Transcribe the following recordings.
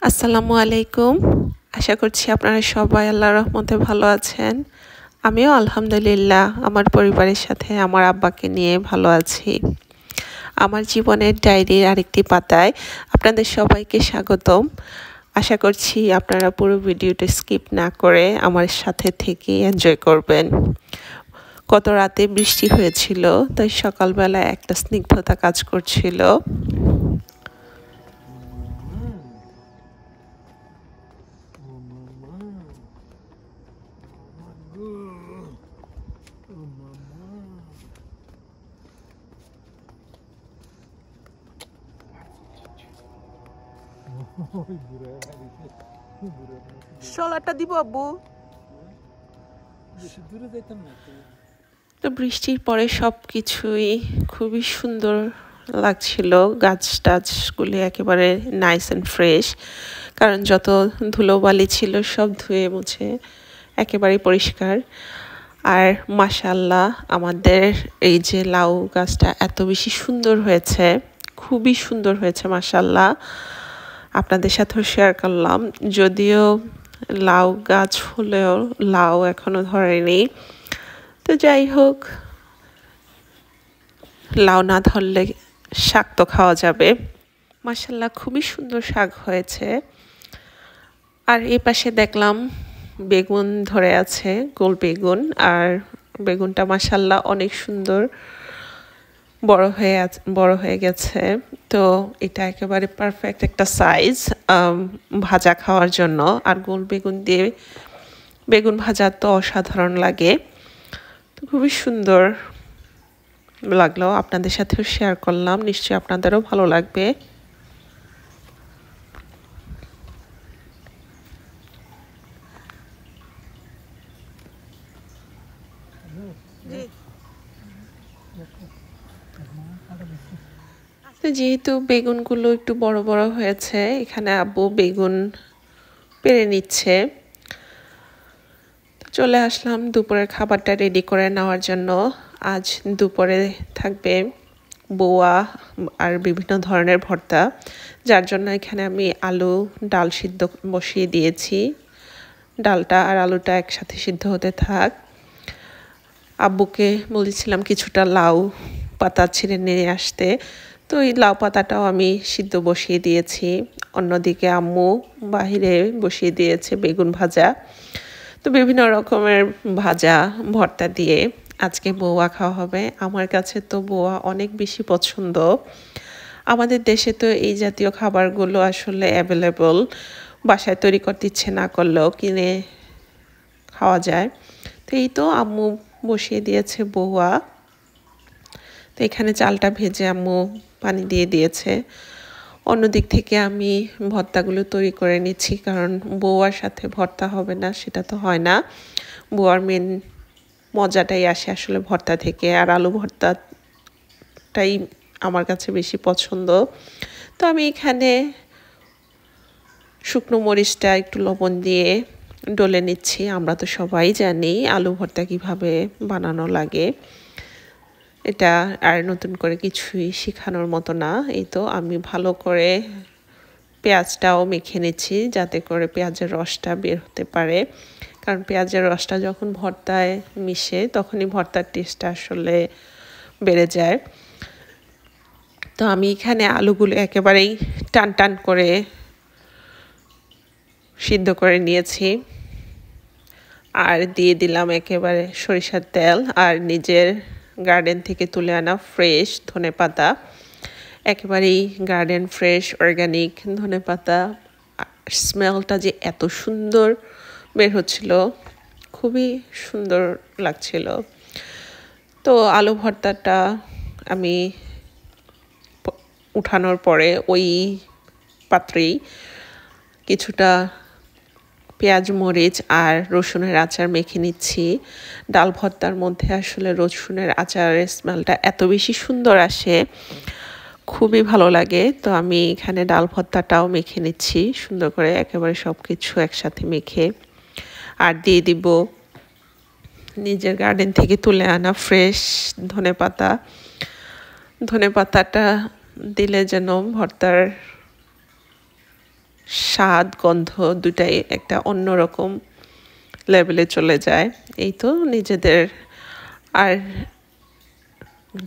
আসসালামু আলাইকুম। আশা করছি আপনারা সবাই আল্লাহর রহমতে ভালো আছেন। আমিও আলহামদুলিল্লাহ আমার পরিবারের সাথে আমার আব্বাকে নিয়ে ভালো আছি। আমার জীবনের ডায়েরির আরেকটি পাতায় আপনাদের সবাইকে স্বাগতম। আশা করছি আপনারা পুরো ভিডিওটা স্কিপ না করে আমার সাথে থেকে এনজয় করবেন। গত রাতে বৃষ্টি হয়েছিল, তাই সকালবেলা একটা স্নিগ্ধতা কাজ করছিল। শলাটা দিব আব্বু। তো বৃষ্টির পরে সব কিছুই খুবই সুন্দর লাগছিল। গাছ টাছগুলি একেবারে নাইস অ্যান্ড ফ্রেশ, কারণ যত ধুলোবালি ছিল সব ধুয়ে মুছে একেবারে পরিষ্কার। আর মাশাআল্লাহ আমাদের এই যে লাউ গাছটা এত বেশি সুন্দর হয়েছে, খুবই সুন্দর হয়েছে মাশাআল্লাহ। আপনাদের সাথেও শেয়ার করলাম, যদিও লাউ গাছ হলেও লাউ এখনো ধরেনি। তো যাই হোক, লাউ না ধরলে শাক তো খাওয়া যাবে। মাশাআল্লাহ খুবই সুন্দর শাক হয়েছে। আর এই পাশে দেখলাম বেগুন ধরে আছে, গোল বেগুন। আর বেগুনটা মাশাআল্লাহ অনেক সুন্দর বড় হয়ে গেছে। তো এটা একেবারে পারফেক্ট একটা সাইজ ভাজা খাওয়ার জন্য। আর গোল বেগুন দিয়ে বেগুন ভাজা তো অসাধারণ লাগে। তো খুবই সুন্দর লাগলো, আপনাদের সাথেও শেয়ার করলাম, নিশ্চয়ই আপনাদেরও ভালো লাগবে। তো যেহেতু বেগুনগুলো একটু বড় বড় হয়েছে, এখানে আব্বু বেগুন পেরে নিচ্ছে। চলে আসলাম দুপুরের খাবারটা রেডি করে নেওয়ার জন্য। আজ দুপুরে থাকবে বোয়া আর বিভিন্ন ধরনের ভর্তা, যার জন্য এখানে আমি আলু ডাল সিদ্ধ বসিয়ে দিয়েছি। ডালটা আর আলুটা একসাথে সিদ্ধ হতে থাক। আব্বুকে বলেছিলাম কিছুটা লাউ পাতা ছিঁড়ে নিয়ে আসতে, তো এই লাউ পাতাটাও আমি সিদ্ধ বসিয়ে দিয়েছি। অন্যদিকে আম্মু বাহিরে বসিয়ে দিয়েছে বেগুন ভাজা। তো বিভিন্ন রকমের ভাজা ভর্তা দিয়ে আজকে বোয়া খাওয়া হবে। আমার কাছে তো বোয়া অনেক বেশি পছন্দ। আমাদের দেশে তো এই জাতীয় খাবারগুলো আসলে অ্যাভেলেবল, বাসায় তৈরি করতে ইচ্ছে না করলেও কিনে খাওয়া যায়। তো এই তো আম্মু বসিয়ে দিয়েছে বোয়া। তো এখানে চালটা ভেজে আম্মু পানি দিয়ে দিয়েছে। অন্যদিক থেকে আমি ভর্তাগুলো তৈরি করে নিচ্ছি, কারণ বোয়ার সাথে ভর্তা হবে না সেটা তো হয় না। বোয়ার মেন মজাটাই আসে আসলে ভর্তা থেকে, আর আলু ভর্তাটাই আমার কাছে বেশি পছন্দ। তো আমি এখানে শুকনো মরিচটা একটু লবণ দিয়ে ডলে নিচ্ছি। আমরা তো সবাই জানি আলু ভর্তা কীভাবে বানানো লাগে, এটা আর নতুন করে কিছুই শেখানোর মতো না। এই তো আমি ভালো করে পেঁয়াজটাও মেখে নিচ্ছি, যাতে করে পেঁয়াজের রসটা বের হতে পারে, কারণ পেঁয়াজের রসটা যখন ভর্তায় মিশে তখনই ভর্তার টেস্টটা আসলে বেড়ে যায়। তো আমি এখানে আলুগুলো একেবারেই টান টান করে সিদ্ধ করে নিয়েছি। আর দিয়ে দিলাম একেবারে সরিষার তেল আর নিজের গার্ডেন থেকে তুলে আনা ফ্রেশ ধনেপাতা। একেবারেই গার্ডেন ফ্রেশ অর্গানিক ধনেপাতা। স্মেলটা যে এত সুন্দর বের হচ্ছিল, খুবই সুন্দর লাগছিল। তো আলু ভর্তাটা আমি উঠানোর পরে ওই পাত্রেই কিছুটা পেঁয়াজ মরিচ আর রসুনের আচার মেখে নিচ্ছি। ডাল ভর্তার মধ্যে আসলে রসুনের আচারের স্মেলটা এত বেশি সুন্দর আসে, খুবই ভালো লাগে। তো আমি এখানে ডাল ভর্তাটাও মেখে নিচ্ছি সুন্দর করে, একেবারে সব কিছু একসাথে মেখে। আর দিয়ে দিব নিজের গার্ডেন থেকে তুলে আনা ফ্রেশ ধনেপাতা। ধনেপাতাটা দিলে যেন ভর্তার স্বাদ গন্ধ দুটাই একটা অন্যরকম লেভেলে চলে যায়। এই তো নিজেদের, আর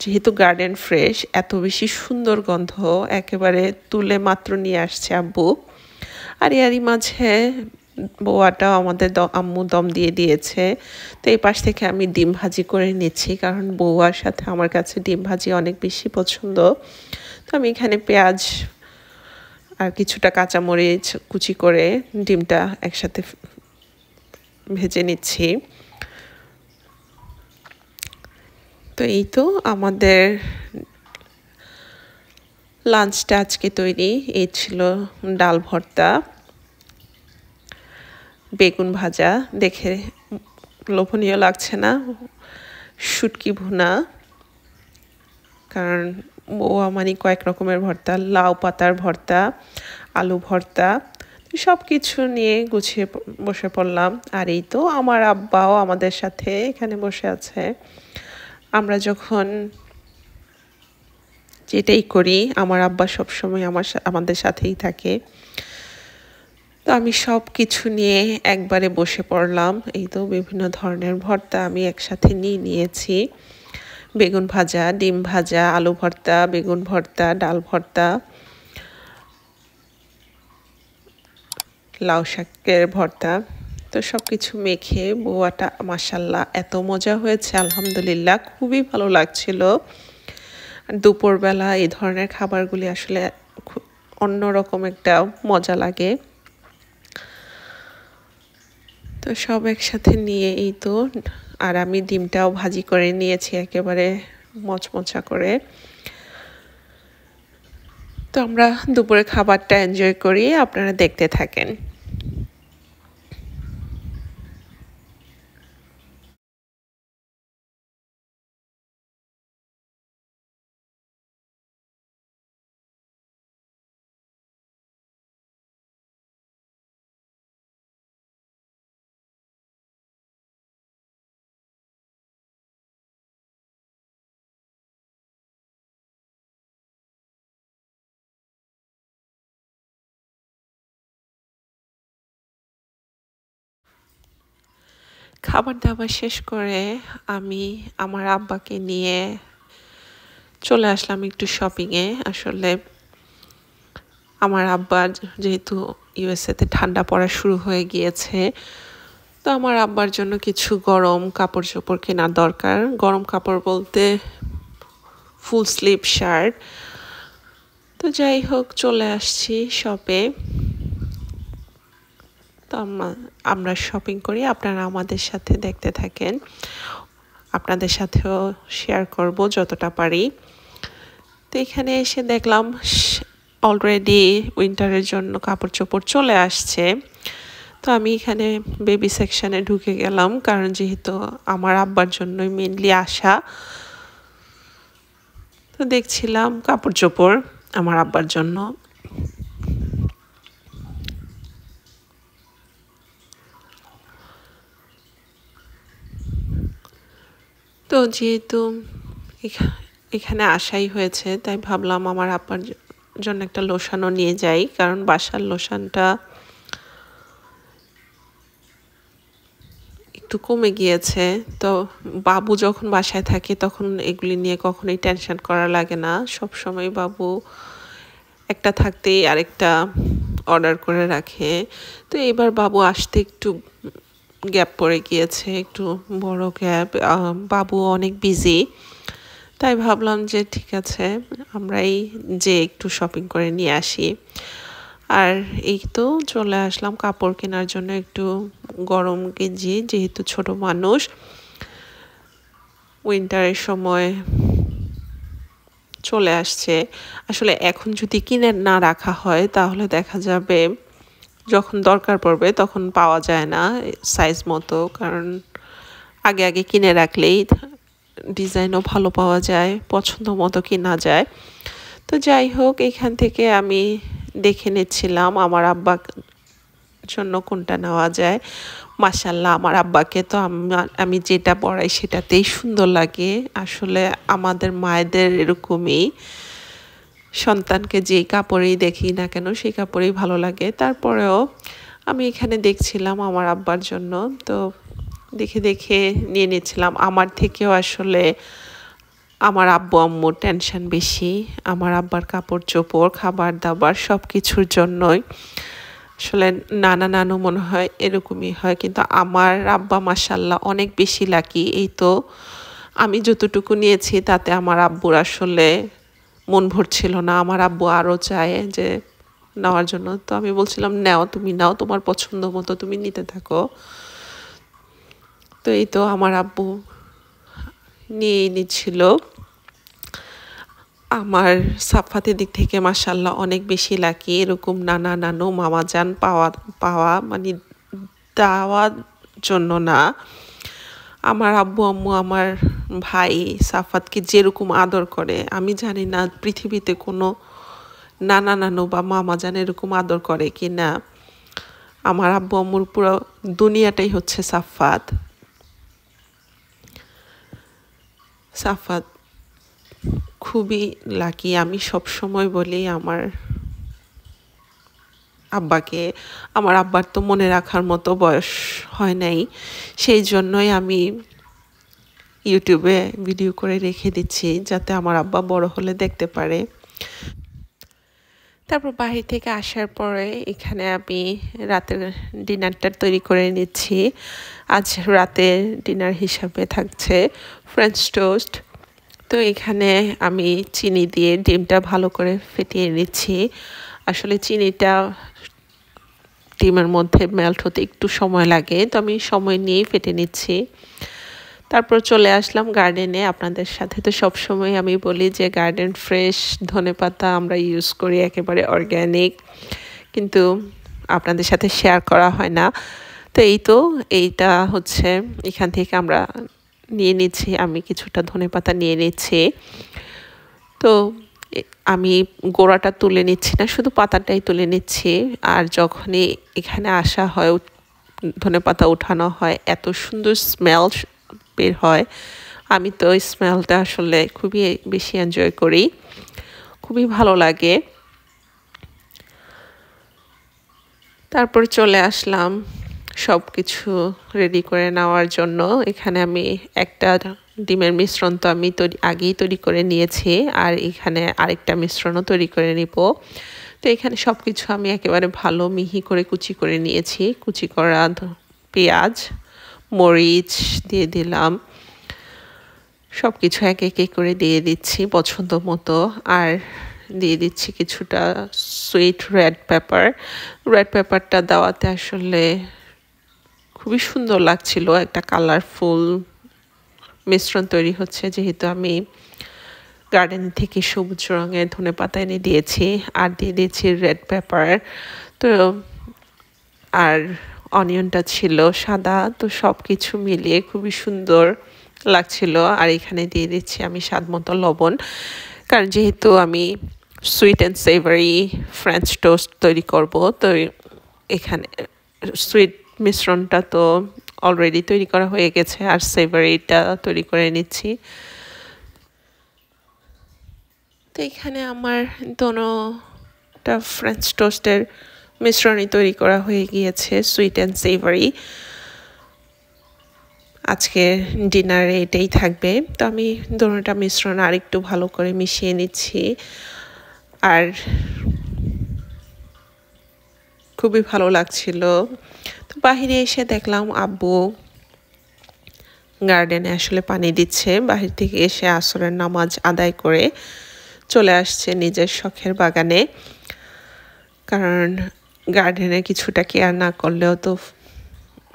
যেহেতু গার্ডেন ফ্রেশ, এত বেশি সুন্দর গন্ধ, একেবারে তুলে মাত্র নিয়ে আসছে আব্বু। আর এরই মাঝে বোয়াটাও আমাদের আম্মু দম দিয়ে দিয়েছে। তো এই পাশ থেকে আমি ডিম ভাজি করে নিচ্ছি, কারণ বউয়ার সাথে আমার কাছে ডিম ভাজি অনেক বেশি পছন্দ। তো আমি এখানে পেঁয়াজ আর কিছুটা কাঁচামরিচ কুচি করে ডিমটা একসাথে ভেজে নিচ্ছি। তো এই তো আমাদের লাঞ্চটা আজকে তৈরি। এই ছিল ডাল ভর্তা, বেগুন ভাজা, দেখে লোভনীয় লাগছে না, শুটকি ভুনা, কারণ বউয়া মানে কয়েক রকমের ভর্তা, লাউ পাতার ভর্তা, আলু ভর্তা, সব কিছু নিয়ে গুছিয়ে বসে পড়লাম। আর এই তো আমার আব্বাও আমাদের সাথে এখানে বসে আছে। আমরা যখন যেটাই করি আমার আব্বা সবসময় আমাদের সাথেই থাকে। তো আমি সব কিছু নিয়ে একবারে বসে পড়লাম। এই তো বিভিন্ন ধরনের ভর্তা আমি একসাথে নিয়েছি। বেগুন ভাজা, ডিম ভাজা, আলু ভর্তা, বেগুন ভর্তা, ডাল ভর্তা, লাউ শাকের ভর্তা। তো সব কিছু মেখে বোয়াটা মাশাল্লাহ এত মজা হয়েছে, আলহামদুলিল্লাহ খুবই ভালো লাগছিল। দুপুরবেলা এই ধরনের খাবারগুলি আসলে অন্যরকম একটা মজা লাগে। তো সব একসাথে নিয়ে এই তো, আর আমি ডিমটাও ভাজি করে নিয়েছি একেবারে মচমচা করে। তো আমরা দুপুরে খাবারটা এনজয় করি, আপনারা দেখতে থাকেন। খাবার দাবার শেষ করে আমি আমার আব্বাকে নিয়ে চলে আসলাম একটু শপিংয়ে। আসলে আমার আব্বার যেহেতু ইউএসএতে ঠান্ডা পড়া শুরু হয়ে গিয়েছে, তো আমার আব্বার জন্য কিছু গরম কাপড় চোপড় কেনার দরকার। গরম কাপড় বলতে ফুল স্লিভ শার্ট। তো যাই হোক চলে আসছি শপে। তো আমরা শপিং করি, আপনারা আমাদের সাথে দেখতে থাকেন, আপনাদের সাথেও শেয়ার করব যতটা পারি। তো এখানে এসে দেখলাম অলরেডি উইন্টারের জন্য কাপড় চোপড় চলে আসছে। তো আমি এখানে বেবি সেকশনে ঢুকে গেলাম, কারণ যেহেতু আমার আব্বার জন্যই মেনলি আসা। তো দেখছিলাম কাপড় চোপড় আমার আব্বার জন্য। তো যেহেতু এখানে আসাই হয়েছে, তাই ভাবলাম আমার আব্বার জন্য একটা লোশনও নিয়ে যাই, কারণ বাসার লোশনটা একটু কমে গিয়েছে। তো বাবু যখন বাসায় থাকে তখন এগুলি নিয়ে কখনোই টেনশন করা লাগে না, সব সময় বাবু একটা থাকতেই আরেকটা অর্ডার করে রাখে। তো এবার বাবু আসতে একটু গ্যাপ পড়ে গিয়েছে, একটু বড় গ্যাপ, বাবু অনেক বিজি। তাই ভাবলাম যে ঠিক আছে আমরাই যে একটু শপিং করে নিয়ে আসি। আর এই তো চলে আসলাম কাপড় কেনার জন্য, একটু গরম গেঞ্জি, যেহেতু ছোট মানুষ, উইন্টারের সময় চলে আসছে। আসলে এখন যদি কিনে না রাখা হয় তাহলে দেখা যাবে যখন দরকার পড়বে তখন পাওয়া যায় না সাইজ মতো, কারণ আগে আগে কিনে রাখলেই ডিজাইনও ভালো পাওয়া যায়, পছন্দ মতো কেনা যায়। তো যাই হোক এখান থেকে আমি দেখে নিচ্ছিলাম আমার আব্বার জন্য কোনটা নেওয়া যায়। মাশাল্লাহ আমার আব্বাকে তো আমি যেটা পরাই সেটাতেই সুন্দর লাগে। আসলে আমাদের মায়েদের এরকমই, সন্তানকে যেই কাপড়েই দেখি না কেন সেই কাপড়েই ভালো লাগে। তারপরেও আমি এখানে দেখছিলাম আমার আব্বার জন্য, তো দেখে দেখে নিয়ে নিচ্ছিলাম। আমার থেকেও আসলে আমার আব্বু আম্মুর টেনশন বেশি, আমার আব্বার কাপড় চোপড় খাবার দাবার সব কিছুর জন্যই। আসলে নানা নানু মনে হয় এরকমই হয়, কিন্তু আমার আব্বা মাশাল্লাহ অনেক বেশি লাকি। এই তো আমি যতটুকু নিয়েছি তাতে আমার আব্বুর আসলে মন ভরছিল না। আমার আব্বু আরও চায় যে নেওয়ার জন্য, তো আমি বলছিলাম নাও, তুমি নাও, তোমার পছন্দ মতো তুমি নিতে থাকো। তো এই তো আমার আব্বু নিয়ে নিচ্ছিল। আমার সাফাতের দিক থেকে মাশাল্লাহ অনেক বেশি লাকি, এরকম নানা নানু মামা জান পাওয়া মানে দেওয়ার জন্য না। আমার আব্বু আম্মু আমার ভাই সাফাতকে যেরকম আদর করে আমি জানি না পৃথিবীতে কোনো নানা নানু বা মামা জান এরকম আদর করে কি না। আমার আব্বু আম্মুর পুরো দুনিয়াটাই হচ্ছে সাফাত। সাফাত খুবই লাকি। আমি সব সময় বলি আমার আব্বাকে, আমার আব্বার তো মনে রাখার মতো বয়স হয় নাই, সেই জন্যই আমি ইউটিউবে ভিডিও করে রেখে দিচ্ছি যাতে আমার আব্বা বড় হলে দেখতে পারে। তারপর বাহির থেকে আসার পরে এখানে আমি রাতের ডিনারটা তৈরি করে নিচ্ছি। আজ রাতের ডিনার হিসাবে থাকছে ফ্রেঞ্চ টোস্ট। তো এখানে আমি চিনি দিয়ে ডিমটা ভালো করে ফেটিয়ে নিচ্ছি। আসলে চিনিটা ডিমের মধ্যে মেল্ট হতে একটু সময় লাগে, তো আমি সময় নিয়েই ফেটে নিচ্ছি। তারপর চলে আসলাম গার্ডেনে। আপনাদের সাথে তো সবসময় আমি বলি যে গার্ডেন ফ্রেশ ধনেপাতা আমরা ইউজ করি, একেবারে অর্গ্যানিক, কিন্তু আপনাদের সাথে শেয়ার করা হয় না। তো এইটা হচ্ছে এখান থেকে আমরা নিয়ে নিচ্ছি, আমি কিছুটা ধনেপাতা নিয়ে নিচ্ছি। তো আমি গোড়াটা তুলে নিচ্ছি না, শুধু পাতাটাই তুলে নিচ্ছি। আর যখনই এখানে আসা হয় ধনেপাতা উঠানো হয় এত সুন্দর স্মেল বের হয়, আমি তো ওই স্মেলটা আসলে খুবই বেশি এনজয় করি, খুবই ভালো লাগে। তারপর চলে আসলাম সব কিছু রেডি করে নেওয়ার জন্য। এখানে আমি একটা ডিমের মিশ্রণ তো আমি আগেই তৈরি করে নিয়েছি, আর এখানে আরেকটা মিশ্রণও তৈরি করে নিব। তো এখানে সব কিছু আমি একেবারে ভালো মিহি করে কুচি করে নিয়েছি। কুচি করা পেঁয়াজ, মরিচ দিয়ে দিলাম, সব কিছু এক এক করে দিয়ে দিচ্ছি পছন্দ মতো। আর দিয়ে দিচ্ছি কিছুটা সুইট রেড পেপারটা দেওয়াতে আসলে খুবই সুন্দর লাগছিল, একটা কালারফুল মিশ্রণ তৈরি হচ্ছে, যেহেতু আমি গার্ডেন থেকে সবুজ রঙের ধনেপাতা এনে দিয়েছি আর দিয়ে দিয়েছি রেড পেপার। তো আর অনিয়নটা ছিল সাদা, তো সব কিছু মিলিয়ে খুবই সুন্দর লাগছিল। আর এখানে দিয়ে দিচ্ছি আমি স্বাদ মতো লবণ, কারণ যেহেতু আমি সুইট অ্যান্ড সেভারি ফ্রেঞ্চ টোস্ট তৈরি করব, তো এখানে সুইট মিশ্রণটা তো অলরেডি তৈরি করা হয়ে গেছে, আর সেভারিটা তৈরি করে নিচ্ছি। তো এখানে আমার দোনোটা ফ্রেঞ্চ টোস্টের মিশ্রণই তৈরি করা হয়ে গিয়েছে, সুইট অ্যান্ড সেভারি। আজকে ডিনারে এটাই থাকবে। তো আমি দোনোটা মিশ্রণ আর একটু ভালো করে মিশিয়ে নিচ্ছি, আর খুবই ভালো লাগছিল। তো বাহিরে এসে দেখলাম আব্বু গার্ডেনে আসলে পানি দিচ্ছে। বাহির থেকে এসে আসরের নামাজ আদায় করে চলে আসছে নিজের শখের বাগানে, কারণ গার্ডেনে কিছুটা কেয়ার না করলেও তো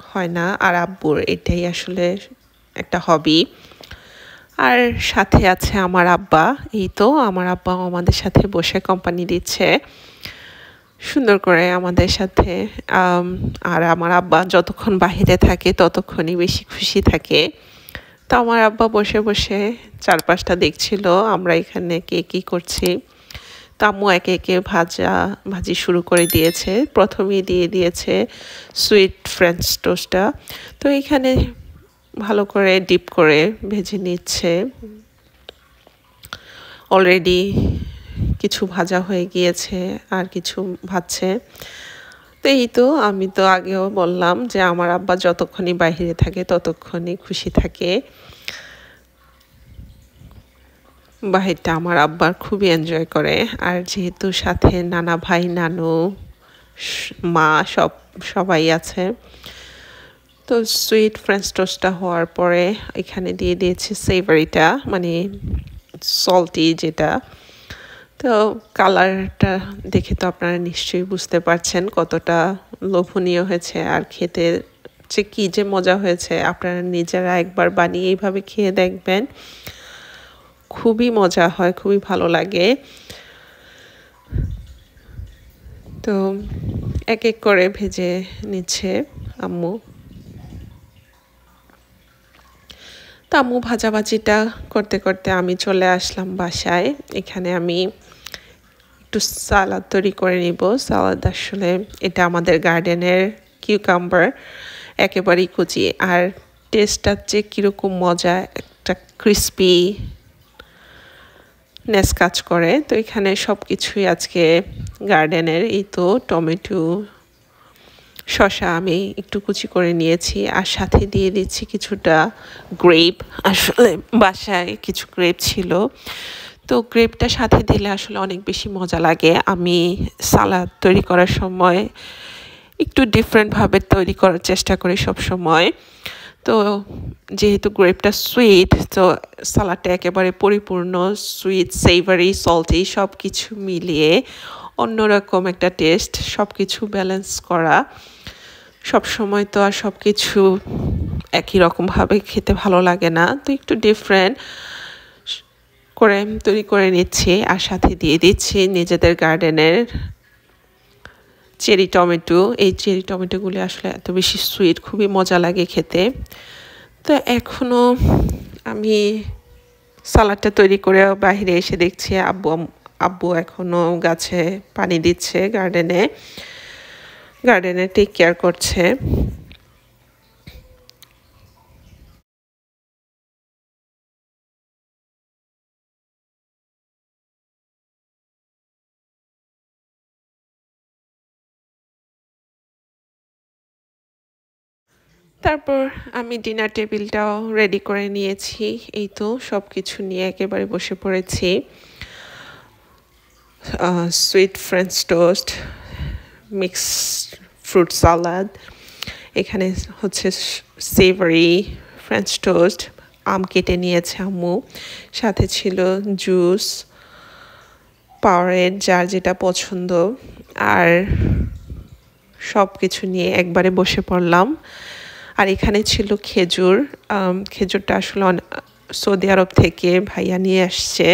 হয় না। আর আব্বুর এটাই আসলে একটা হবি। আর সাথে আছে আমার আব্বা। এই তো আমার আব্বা আমাদের সাথে বসে কোম্পানি দিচ্ছে সুন্দর করে আমাদের সাথে। আর আমার আব্বা যতক্ষণ বাহিরে থাকে ততক্ষণই বেশি খুশি থাকে। তো আমার আব্বা বসে বসে চারপাশটা দেখছিল আমরা এখানে কে কী করছি। তো আম্মু একে একে ভাজি শুরু করে দিয়েছে। প্রথমেই দিয়ে দিয়েছে সুইট ফ্রেঞ্চ টোস্টটা। তো এখানে ভালো করে ডিপ করে ভেজে নিচ্ছে। অলরেডি কিছু ভাজা হয়ে গিয়েছে আর কিছু ভাজছে। তো এই তো আমি তো আগেও বললাম যে আমার আব্বা যতক্ষণই বাইরে থাকে ততক্ষণই খুশি থাকে। বাহিরটা আমার আব্বার খুবই এনজয় করে। আর যেহেতু সাথে নানা ভাই নানু মা সবাই আছে, তো সুইট ফ্রেঞ্চ টোস্টটা হওয়ার পরে এখানে দিয়ে দিয়েছি সেভারিটা, মানে সল্টি যেটা। তো কালারটা দেখে তো আপনারা নিশ্চয়ই বুঝতে পারছেন কতটা লোভনীয় হয়েছে, আর খেতে যে কী যে মজা হয়েছে। আপনারা নিজেরা একবার বানিয়ে এইভাবে খেয়ে দেখবেন, খুবই মজা হয়, খুবই ভালো লাগে। তো এক এক করে ভেজে নিচ্ছে আম্মু। তো আম্মু ভাজাভাজিটা করতে করতে আমি চলে আসলাম বাসায়। এখানে আমি একটু সালাদ তৈরি করে নিব। সালাদ আসলে এটা আমাদের গার্ডেনের কিউকাম্বার, একেবারেই কুচি, আর টেস্টটা যে কীরকম মজা, একটা ক্রিস্পি নেস কাজ করে। তো এখানে সব কিছুই আজকে গার্ডেনের। এই তো টমেটো, শসা আমি একটু কুচি করে নিয়েছি, আর সাথে দিয়ে দিচ্ছি কিছুটা গ্রেপ। আসলে বাসায় কিছু গ্রেপ ছিল, তো গ্রেপটা সাথে দিলে আসলে অনেক বেশি মজা লাগে। আমি সালাদ তৈরি করার সময় একটু ডিফারেন্টভাবে তৈরি করার চেষ্টা করি সব সময়। তো যেহেতু গ্রেপটা সুইট, তো সালাডটা একেবারে পরিপূর্ণ সুইট, সেভারি, সল্টি সব কিছু মিলিয়ে অন্যরকম একটা টেস্ট, সব কিছু ব্যালেন্স করা। সব সময় তো আর সব কিছু একই রকমভাবে খেতে ভালো লাগে না, তো একটু ডিফারেন্ট করে তৈরি করে নিচ্ছি। আর সাথে দিয়ে দিচ্ছি নিজেদের গার্ডেনের চেরি টমেটো। এই চেরি টমেটোগুলি আসলে এত বেশি সুইট, খুবই মজা লাগে খেতে। তো এখনও আমি সালাডটা তৈরি করে বাইরে এসে দেখছি আব্বু এখনও গাছে পানি দিচ্ছে, গার্ডেনে টেক কেয়ার করছে। তারপর আমি ডিনার টেবিলটাও রেডি করে নিয়েছি। এই তো সব কিছু নিয়ে একেবারে বসে পড়েছি। Sweet French toast, mixed fruit সালাদ, এখানে হচ্ছে সেভারি ফ্রেঞ্চ টোস্ট, আম কেটে নিয়েছে আম্মু, সাথে ছিল জুস, পাওয়ারেড যার যেটা পছন্দ, আর সব কিছু নিয়ে একবারে বসে পড়লাম। আর এখানে ছিল খেজুর। খেজুরটা আসলে সৌদি আরব থেকে ভাইয়া নিয়ে আসছে।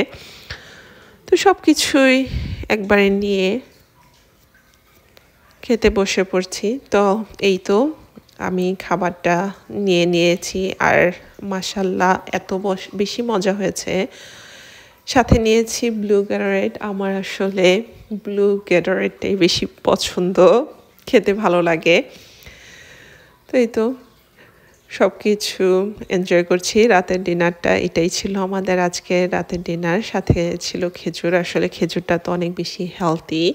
তো সব কিছুই একবারে নিয়ে খেতে বসে পড়ছি। তো এই তো আমি খাবারটা নিয়ে নিয়েছি, আর মাশাল্লাহ এত বেশি মজা হয়েছে। সাথে নিয়েছি ব্লু গ্যাটোরেড। আমার আসলে ব্লু গ্যাটোরেডটাই বেশি পছন্দ, খেতে ভালো লাগে। তো এই তো সব কিছু এনজয় করছি। রাতের ডিনারটা এটাই ছিল আমাদের আজকে রাতের ডিনার। সাথে ছিল খেজুর। আসলে খেজুরটা তো অনেক বেশি হেলদি।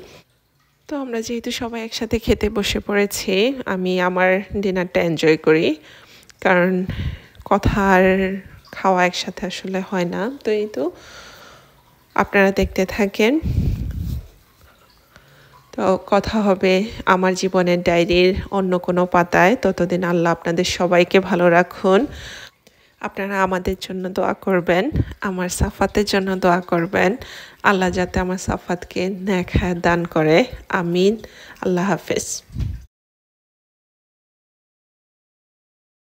তো আমরা যেহেতু সবাই একসাথে খেতে বসে পড়েছি, আমি আমার ডিনারটা এনজয় করি, কারণ কথা আর খাওয়া একসাথে আসলে হয় না। তো এই তো আপনারা দেখতে থাকেন। তো কথা হবে আমার জীবনের ডায়েরির অন্য কোনো পাতায়। ততদিন আল্লাহ আপনাদের সবাইকে ভালো রাখুন। আপনারা আমাদের জন্য দোয়া করবেন, আমার সাফাতের জন্য দোয়া করবেন। আল্লাহ যাতে আমার সাফাতকে নেক হায়াত দান করে। আমিন। আল্লাহ হাফেজ।